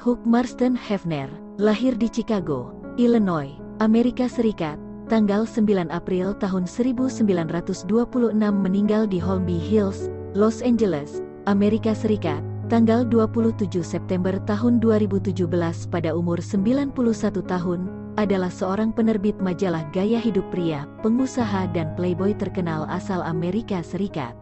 Hugh Marston Hefner, lahir di Chicago, Illinois, Amerika Serikat, tanggal 9 April tahun 1926 meninggal di Holmby Hills, Los Angeles, Amerika Serikat, tanggal 27 September tahun 2017 pada umur 91 tahun, adalah seorang penerbit majalah gaya hidup pria, pengusaha dan playboy terkenal asal Amerika Serikat.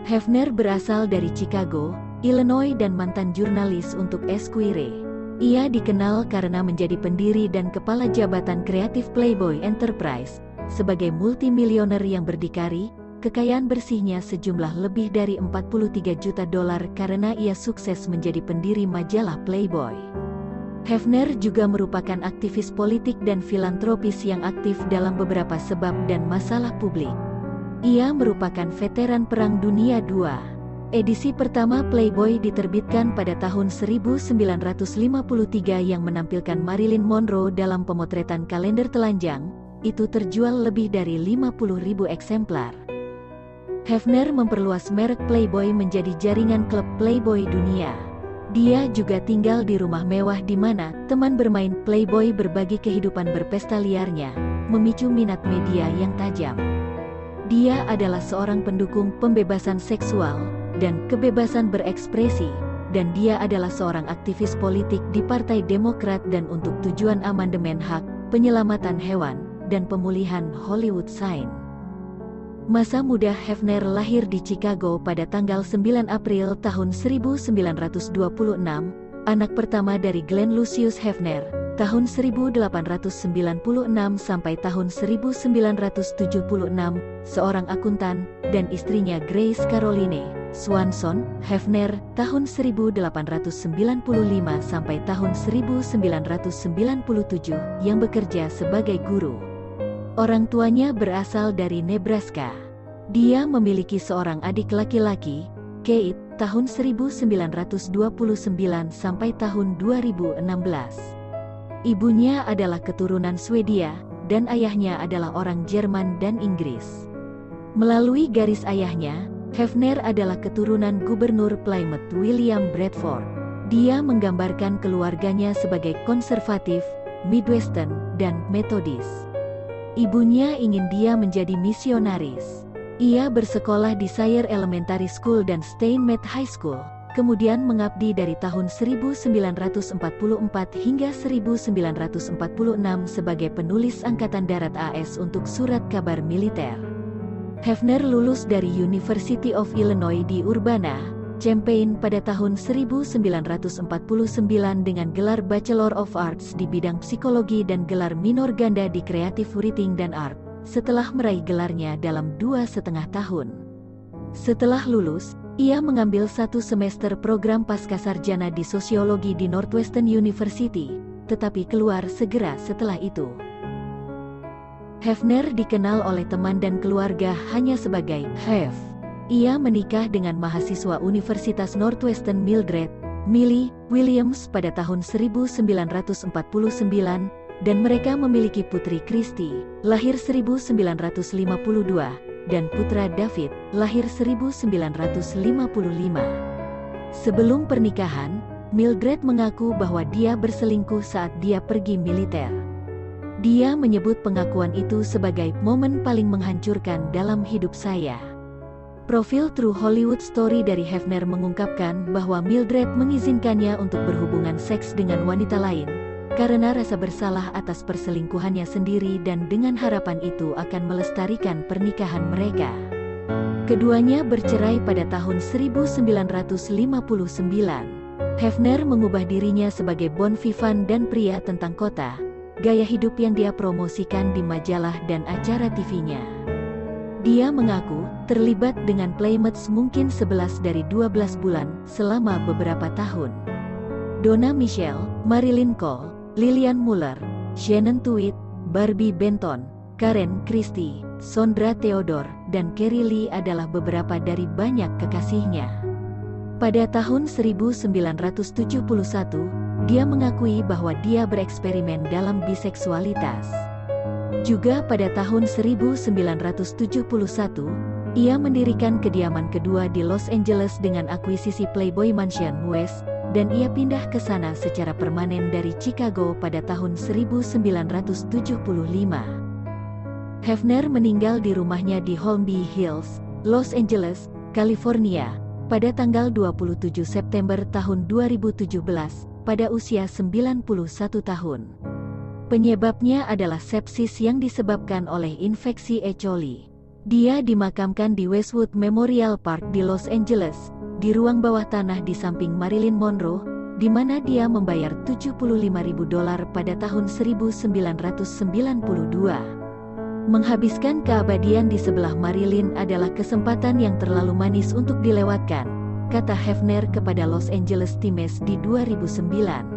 Hefner berasal dari Chicago, Illinois dan mantan jurnalis untuk Esquire. Ia dikenal karena menjadi pendiri dan kepala jabatan kreatif Playboy Enterprise. Sebagai multimilioner yang berdikari, kekayaan bersihnya sejumlah lebih dari $43 juta karena ia sukses menjadi pendiri majalah Playboy. Hefner juga merupakan aktivis politik dan filantropis yang aktif dalam beberapa sebab dan masalah publik. Ia merupakan veteran Perang Dunia II. Edisi pertama Playboy diterbitkan pada tahun 1953 yang menampilkan Marilyn Monroe dalam pemotretan kalender telanjang, itu terjual lebih dari 50.000 eksemplar. Hefner memperluas merek Playboy menjadi jaringan klub Playboy dunia. Dia juga tinggal di rumah mewah di mana teman bermain Playboy berbagi kehidupan berpesta liarnya, memicu minat media yang tajam. Dia adalah seorang pendukung pembebasan seksual dan kebebasan berekspresi, dan dia adalah seorang aktivis politik di Partai Demokrat dan untuk tujuan amandemen hak, penyelamatan hewan, dan pemulihan Hollywood Sign. Masa muda Hefner lahir di Chicago pada tanggal 9 April tahun 1926, anak pertama dari Glenn Lucius Hefner, tahun 1896 sampai tahun 1976, seorang akuntan, dan istrinya Grace Caroline Swanson Hefner, tahun 1895 sampai tahun 1997, yang bekerja sebagai guru. Orang tuanya berasal dari Nebraska. Dia memiliki seorang adik laki-laki, Kate, tahun 1929 sampai tahun 2016. Ibunya adalah keturunan Swedia, dan ayahnya adalah orang Jerman dan Inggris. Melalui garis ayahnya, Hefner adalah keturunan Gubernur Plymouth William Bradford. Dia menggambarkan keluarganya sebagai konservatif, Midwestern, dan Metodis. Ibunya ingin dia menjadi misionaris. Ia bersekolah di Sayre Elementary School dan Steinmetz High School, kemudian mengabdi dari tahun 1944 hingga 1946 sebagai penulis Angkatan Darat AS untuk surat kabar militer. Hefner lulus dari University of Illinois di Urbana, Champaign pada tahun 1949 dengan gelar Bachelor of Arts di bidang psikologi dan gelar minor ganda di Creative Writing dan Art, setelah meraih gelarnya dalam 2,5 tahun. Setelah lulus, ia mengambil 1 semester program pascasarjana di sosiologi di Northwestern University, tetapi keluar segera setelah itu. Hefner dikenal oleh teman dan keluarga hanya sebagai Hef. Ia menikah dengan mahasiswa Universitas Northwestern Millie Williams pada tahun 1949, dan mereka memiliki putri Christy, lahir 1952, dan putra David, lahir 1955. Sebelum pernikahan, Mildred mengaku bahwa dia berselingkuh saat dia pergi militer. Dia menyebut pengakuan itu sebagai momen paling menghancurkan dalam hidup saya. Profil True Hollywood Story dari Hefner mengungkapkan bahwa Mildred mengizinkannya untuk berhubungan seks dengan wanita lain, karena rasa bersalah atas perselingkuhannya sendiri dan dengan harapan itu akan melestarikan pernikahan mereka. Keduanya bercerai pada tahun 1959. Hefner mengubah dirinya sebagai bon vivant dan pria tentang kota, gaya hidup yang dia promosikan di majalah dan acara TV-nya. Dia mengaku terlibat dengan Playmates mungkin 11 dari 12 bulan selama beberapa tahun. Donna Michelle, Marilyn Cole, Lillian Muller, Shannon Tweed, Barbie Benton, Karen Christie, Sondra Theodore, dan Carrie Lee adalah beberapa dari banyak kekasihnya. Pada tahun 1971, dia mengakui bahwa dia bereksperimen dalam biseksualitas. Juga pada tahun 1971, ia mendirikan kediaman kedua di Los Angeles dengan akuisisi Playboy Mansion West, dan ia pindah ke sana secara permanen dari Chicago pada tahun 1975. Hefner meninggal di rumahnya di Holmby Hills, Los Angeles, California, pada tanggal 27 September tahun 2017, pada usia 91 tahun. Penyebabnya adalah sepsis yang disebabkan oleh infeksi E. coli. Dia dimakamkan di Westwood Memorial Park di Los Angeles, di ruang bawah tanah di samping Marilyn Monroe, di mana dia membayar $75.000 pada tahun 1992. Menghabiskan keabadian di sebelah Marilyn adalah kesempatan yang terlalu manis untuk dilewatkan, kata Hefner kepada Los Angeles Times di 2009.